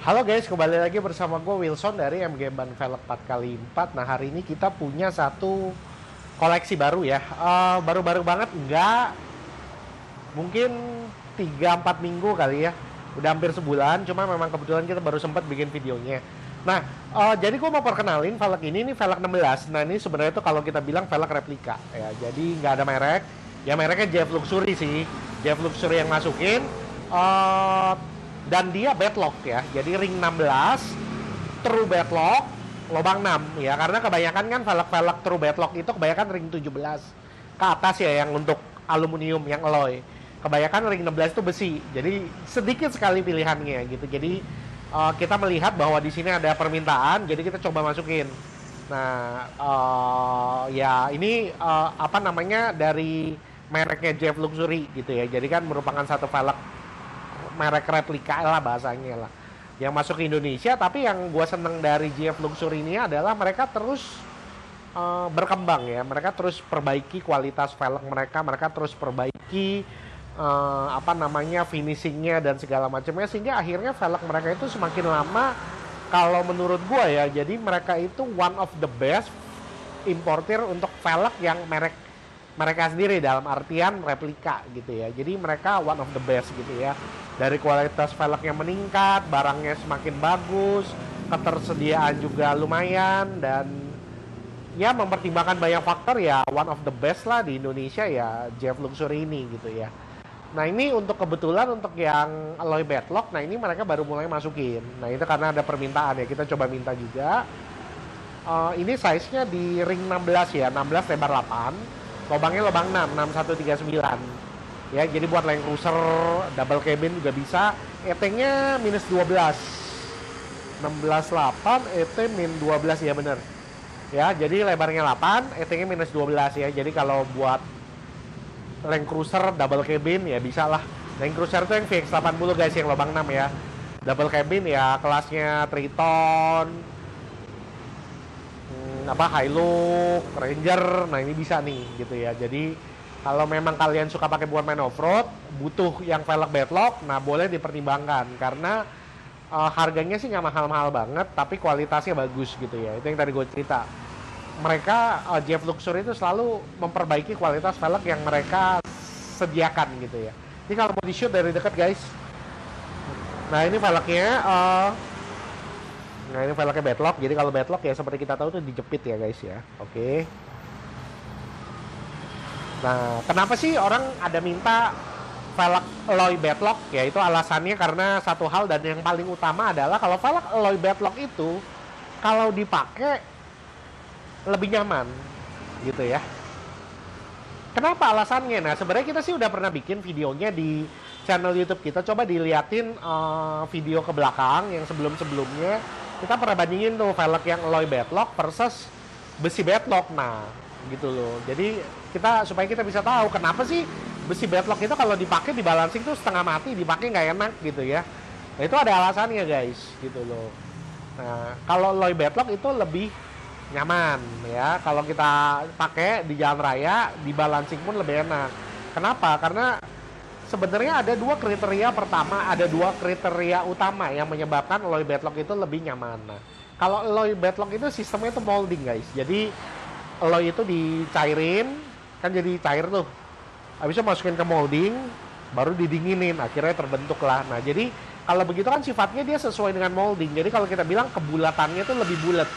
Halo guys, kembali lagi bersama gue Wilson dari MG Ban Velg 4x4. Nah, hari ini kita punya satu koleksi baru ya. Baru-baru banget enggak, mungkin 3-4 minggu kali ya. Udah hampir sebulan, cuma memang kebetulan kita baru sempat bikin videonya. Nah, jadi gue mau perkenalin velg ini velg 16. Nah, ini sebenarnya tuh kalau kita bilang velg replika ya. Jadi nggak ada merek. Ya mereknya JF Luxury sih. JF Luxury yang masukin. Eh, dan dia bedlock ya, jadi ring 16 true bedlock lubang 6 ya, karena kebanyakan kan velg-velg true bedlock itu kebanyakan ring 17 ke atas ya yang untuk aluminium yang alloy. Kebanyakan ring 16 itu besi, jadi sedikit sekali pilihannya gitu. Jadi kita melihat bahwa di sini ada permintaan, jadi kita coba masukin. Nah, ya ini apa namanya, dari mereknya JF Luxury gitu ya, jadi kan merupakan satu velg merek replika lah bahasanya lah yang masuk ke Indonesia. Tapi yang gue seneng dari JF Luxury ini adalah mereka terus berkembang ya, mereka terus perbaiki kualitas velg mereka terus perbaiki apa namanya, finishingnya dan segala macamnya, sehingga akhirnya velg mereka itu semakin lama, kalau menurut gue ya, jadi mereka itu one of the best importer untuk velg yang mereka sendiri dalam artian replika gitu ya. Jadi mereka one of the best gitu ya. Dari kualitas velgnya meningkat, barangnya semakin bagus, ketersediaan juga lumayan, dan ya mempertimbangkan banyak faktor ya one of the best lah di Indonesia ya JF Luxury ini gitu ya. Nah, ini untuk kebetulan untuk yang alloy bedlock, nah ini mereka baru mulai masukin. Nah, itu karena ada permintaan ya, kita coba minta juga. Ini size-nya di ring 16 ya, 16 lebar 8. Lubangnya lubang 6, 6139 ya, jadi buat Land Cruiser double cabin juga bisa. ET-nya minus 12, 16,8, ET min 12 ya, bener ya. Jadi lebarnya 8, ET-nya minus 12 ya, jadi kalau buat Land Cruiser double cabin ya bisa lah. Land Cruiser itu yang VX80 guys, yang lubang 6 ya, double cabin ya, kelasnya Triton, apa, Hilux, Ranger. Nah, ini bisa nih gitu ya. Jadi kalau memang kalian suka pakai buat main off-road, butuh yang velg bedlock, nah boleh dipertimbangkan, karena harganya sih nggak mahal-mahal banget, tapi kualitasnya bagus gitu ya. Itu yang tadi gue cerita, mereka JF Luxury itu selalu memperbaiki kualitas velg yang mereka sediakan gitu ya. Ini kalau mau di shoot dari dekat guys, nah ini velgnya nah ini velgnya bedlock. Jadi kalau bedlock ya seperti kita tahu tuh dijepit ya guys ya. Oke. Nah, kenapa sih orang ada minta velg alloy bedlock? Ya itu alasannya karena satu hal, dan yang paling utama adalah kalau velg alloy bedlock itu kalau dipakai lebih nyaman gitu ya. Kenapa alasannya? Nah, sebenarnya kita sih udah pernah bikin videonya di channel YouTube kita. Coba diliatin video ke belakang yang sebelum-sebelumnya. Kita pernah bandingin tuh velg yang alloy bedlock versus besi bedlock. Nah, gitu loh. Jadi supaya kita bisa tahu kenapa sih besi bedlock itu kalau dipakai di balancing tuh setengah mati, dipakai nggak enak gitu ya. Nah, itu ada alasannya guys, gitu loh. Nah, kalau alloy bedlock itu lebih nyaman ya, kalau kita pakai di jalan raya, di balancing pun lebih enak. Kenapa? Karena sebenarnya ada dua kriteria. Pertama, ada dua kriteria utama yang menyebabkan alloy bedlock itu lebih nyaman. Nah, kalau alloy bedlock itu sistemnya itu molding guys. Jadi alloy itu dicairin, kan jadi cair tuh. Habisnya masukin ke molding, baru didinginin, akhirnya terbentuk lah. Nah, jadi kalau begitu kan sifatnya dia sesuai dengan molding. Jadi kalau kita bilang kebulatannya itu lebih bulat.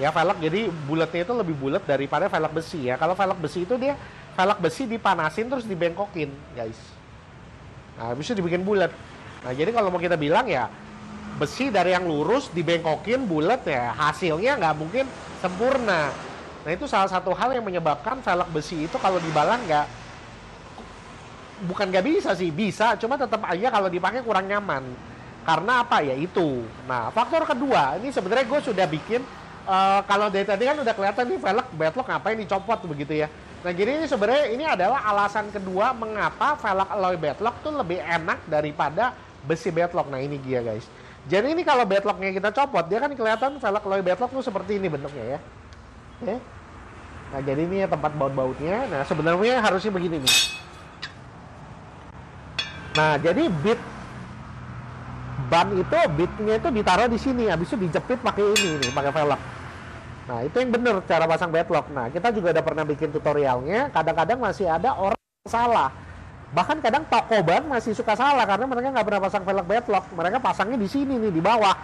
Ya, velg jadi bulatnya itu lebih bulat daripada velg besi ya. Kalau velg besi itu dia velg besi dipanasin terus dibengkokin, guys. Nah, bisa dibikin bulat. Nah, jadi kalau mau kita bilang ya, besi dari yang lurus dibengkokin bulat ya, hasilnya nggak mungkin sempurna. Nah, itu salah satu hal yang menyebabkan velg besi itu kalau dibalang bukan nggak bisa sih, bisa, cuma tetap aja kalau dipakai kurang nyaman. Karena apa ya itu. Nah, faktor kedua, ini sebenarnya gue sudah bikin, kalau dari tadi kan udah kelihatan nih velg bedlock ngapain dicopot begitu ya. Nah, jadi ini sebenarnya ini adalah alasan kedua mengapa velg alloy bedlock tuh lebih enak daripada besi bedlock. Nah, ini dia guys. Jadi ini kalau bedlocknya kita copot, dia kan kelihatan velg alloy bedlock tuh seperti ini bentuknya ya. Oke. Nah, jadi ini tempat baut-bautnya. Nah, sebenarnya harusnya begini nih. Nah, jadi ban itu bitnya itu ditaruh di sini, habis itu dijepit pakai ini nih, pakai velg. Nah itu yang bener cara pasang bedlock. Nah kita juga udah pernah bikin tutorialnya. Kadang-kadang masih ada orang yang salah. Bahkan kadang toko ban masih suka salah karena mereka nggak pernah pasang velg bedlock. Mereka pasangnya di sini nih, di bawah,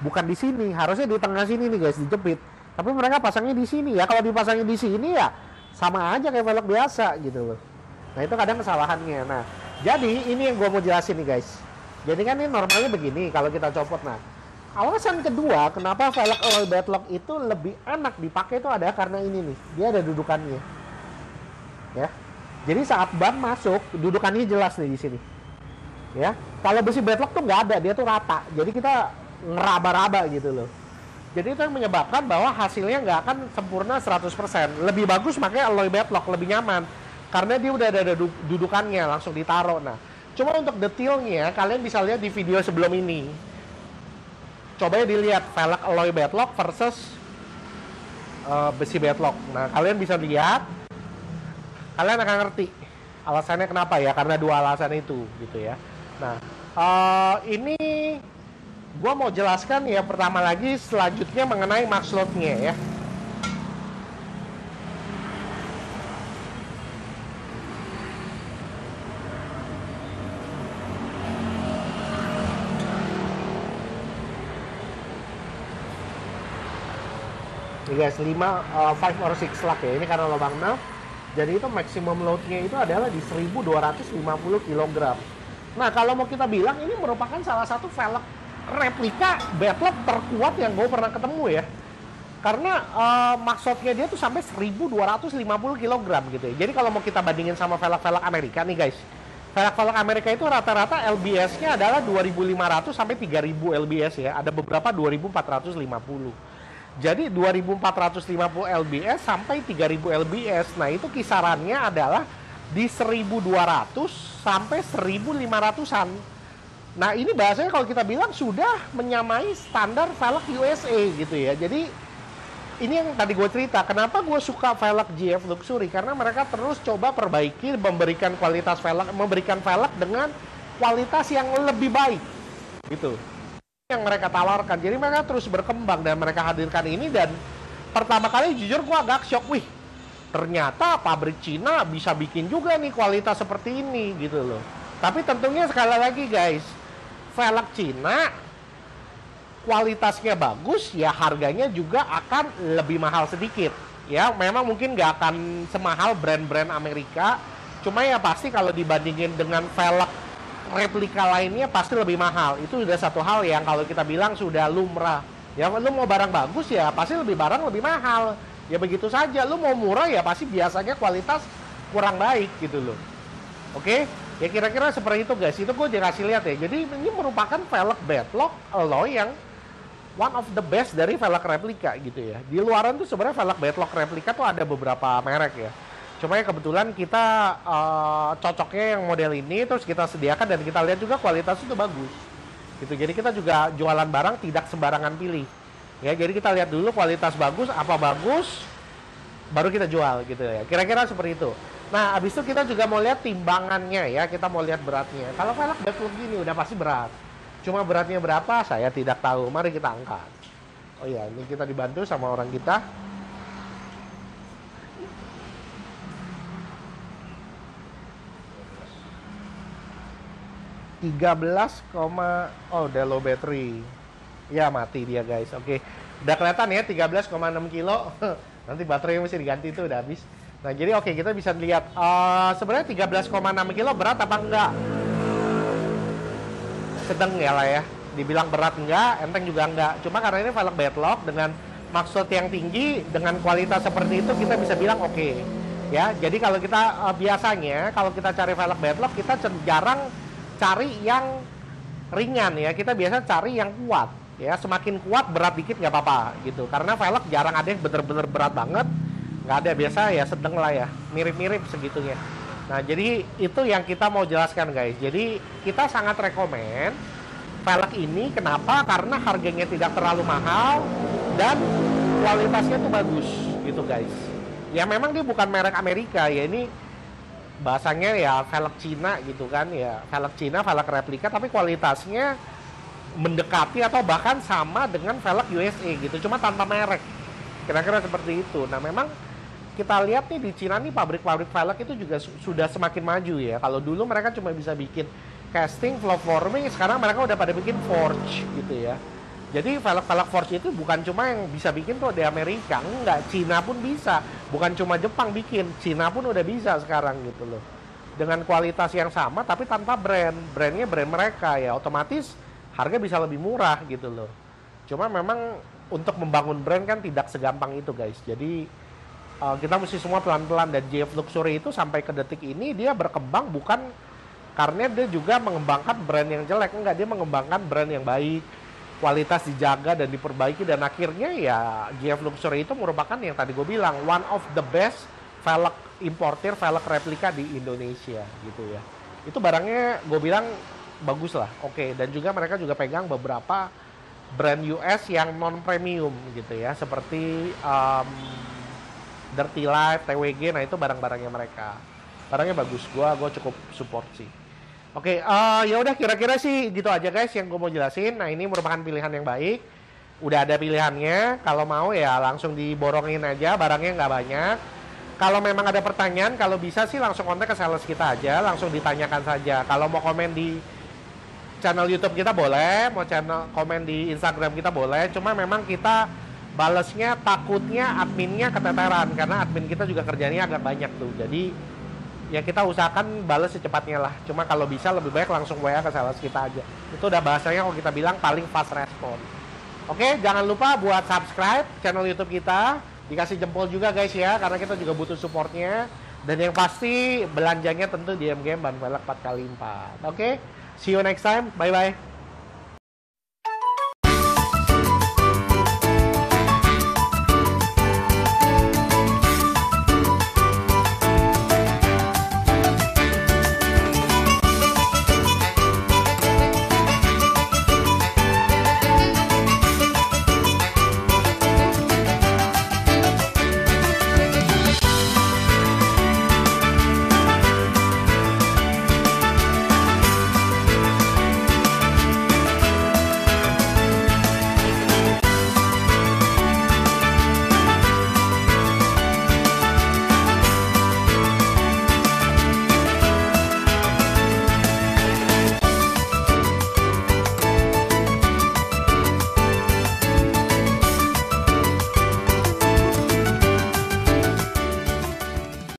bukan di sini. Harusnya di tengah sini nih guys, dijepit. Tapi mereka pasangnya di sini ya. Kalau dipasangnya di sini ya sama aja kayak velg biasa gitu loh. Nah itu kadang kesalahannya. Nah jadi ini yang gue mau jelasin nih guys. Jadi kan ini normalnya begini kalau kita copot. Nah alasan kedua kenapa velg alloy bedlock itu lebih enak dipakai itu ada karena ini nih. Dia ada dudukannya. Ya. Jadi saat ban masuk, dudukannya jelas nih di sini. Ya, kalau besi bedlock tuh nggak ada, dia tuh rata. Jadi kita ngeraba-raba gitu loh. Jadi itu yang menyebabkan bahwa hasilnya nggak akan sempurna 100%. Lebih bagus pakai alloy bedlock, lebih nyaman. Karena dia udah ada dudukannya, langsung ditaruh. Nah, cuma untuk detailnya, kalian bisa lihat di video sebelum ini. Coba dilihat velg alloy bedlock versus besi bedlock. Nah, kalian bisa lihat. Kalian akan ngerti alasannya kenapa ya, karena dua alasan itu gitu ya. Nah ini gue mau jelaskan ya pertama lagi selanjutnya mengenai maksudnya ya. Ini guys 5 or 6 slug ya, ini karena lubang 6. Jadi itu maksimum load-nya itu adalah di 1250 kg. Nah kalau mau kita bilang ini merupakan salah satu velg replika bedlock terkuat yang gue pernah ketemu ya. Karena maksudnya dia tuh sampai 1250 kg gitu ya. Jadi kalau mau kita bandingin sama velg-velg Amerika nih guys. Velg-velg Amerika itu rata-rata LBS-nya adalah 2500 sampai 3000 LBS ya. Ada beberapa 2450. Jadi 2450 LBS sampai 3000 LBS. Nah, itu kisarannya adalah di 1200 sampai 1500-an. Nah, ini bahasanya kalau kita bilang sudah menyamai standar velg USA gitu ya. Jadi ini yang tadi gue cerita, kenapa gue suka velg GF Luxury, karena mereka terus coba perbaiki, memberikan kualitas velg, memberikan velg dengan kualitas yang lebih baik gitu. Yang mereka tawarkan, jadi mereka terus berkembang dan mereka hadirkan ini. Dan pertama kali jujur gue agak shock, wih ternyata pabrik Cina bisa bikin juga nih kualitas seperti ini gitu loh. Tapi tentunya sekali lagi guys, velg Cina kualitasnya bagus ya, harganya juga akan lebih mahal sedikit ya. Memang mungkin nggak akan semahal brand-brand Amerika, cuma ya pasti kalau dibandingin dengan velg replika lainnya pasti lebih mahal. Itu udah satu hal yang kalau kita bilang sudah lumrah ya. Lu mau barang bagus ya pasti lebih mahal ya, begitu saja. Lu mau murah ya pasti biasanya kualitas kurang baik gitu loh. Oke ya, kira-kira seperti itu guys. Itu gue dikasih lihat ya. Jadi ini merupakan velg bedlock alloy yang one of the best dari velg replika gitu ya. Di luaran tuh sebenarnya velg bedlock replika tuh ada beberapa merek ya. Cuma ya kebetulan kita cocoknya yang model ini, terus kita sediakan dan kita lihat juga kualitas itu bagus gitu. Jadi kita juga jualan barang tidak sembarangan pilih ya. Jadi kita lihat dulu kualitas bagus, apa bagus, baru kita jual gitu ya. Kira-kira seperti itu. Nah abis itu kita juga mau lihat timbangannya ya. Kita mau lihat beratnya. Kalau velg bedlock gini udah pasti berat. Cuma beratnya berapa saya tidak tahu. Mari kita angkat. Oh iya, ini kita dibantu sama orang kita. 13, oh udah low battery ya, mati dia guys. Oke, udah kelihatan ya 13,6 kilo. Nanti baterainya mesti diganti, itu udah habis. Nah jadi oke, kita bisa lihat sebenarnya 13,6 kilo berat apa enggak. Sedang ya lah ya, dibilang berat enggak, enteng juga enggak. Cuma karena ini velg bedlock dengan maksud yang tinggi, dengan kualitas seperti itu, kita bisa bilang oke ya. Jadi kalau kita biasanya kalau kita cari velg bedlock, kita jarang cari yang ringan ya, kita biasa cari yang kuat ya. Semakin kuat berat dikit nggak apa-apa gitu, karena velg jarang ada yang bener-bener berat banget, nggak ada. Biasa ya sedang lah ya, mirip-mirip segitunya. Nah jadi itu yang kita mau jelaskan guys. Jadi kita sangat rekomen velg ini. Kenapa? Karena harganya tidak terlalu mahal dan kualitasnya tuh bagus gitu guys ya. Memang dia bukan merek Amerika ya, ini bahasanya ya velg Cina gitu kan ya, velg Cina, velg replika, tapi kualitasnya mendekati atau bahkan sama dengan velg USA gitu, cuma tanpa merek. Kira-kira seperti itu. Nah, memang kita lihat nih di Cina nih pabrik-pabrik velg itu juga sudah semakin maju ya. Kalau dulu mereka cuma bisa bikin casting, flow forming, sekarang mereka udah pada bikin forge gitu ya. Jadi velg-velg forge itu bukan cuma yang bisa bikin tuh di Amerika, enggak, Cina pun bisa. Bukan cuma Jepang bikin, Cina pun udah bisa sekarang gitu loh. Dengan kualitas yang sama tapi tanpa brand. Brandnya brand mereka ya, otomatis harga bisa lebih murah gitu loh. Cuma memang untuk membangun brand kan tidak segampang itu guys. Jadi kita mesti semua pelan-pelan, dan JF Luxury itu sampai ke detik ini dia berkembang bukan karena dia juga mengembangkan brand yang jelek, enggak, dia mengembangkan brand yang baik, kualitas dijaga dan diperbaiki, dan akhirnya ya JF Luxury itu merupakan yang tadi gue bilang one of the best velg importer, velg replika di Indonesia gitu ya. Itu barangnya gue bilang bagus lah, oke. Dan juga mereka juga pegang beberapa brand US yang non premium gitu ya, seperti Dirty Life, TWG. Nah itu barang-barangnya mereka, barangnya bagus, gue cukup support sih. Oke, ya udah kira-kira sih gitu aja guys yang gue mau jelasin. Nah ini merupakan pilihan yang baik, udah ada pilihannya. Kalau mau ya langsung diborongin aja, barangnya nggak banyak. Kalau memang ada pertanyaan, kalau bisa sih langsung kontak ke sales kita aja, langsung ditanyakan saja. Kalau mau komen di channel YouTube kita boleh, mau komen di Instagram kita boleh. Cuma memang kita balesnya takutnya adminnya keteteran, karena admin kita juga kerjanya agak banyak tuh. Jadi ya kita usahakan balas secepatnya lah. Cuma kalau bisa lebih baik langsung WA ke sales kita aja. Itu udah bahasanya kalau kita bilang paling fast respon. Oke, jangan lupa buat subscribe channel YouTube kita. Dikasih jempol juga guys ya, karena kita juga butuh supportnya. Dan yang pasti belanjanya tentu di MGM Ban Velg 4x4. Oke, see you next time. Bye-bye.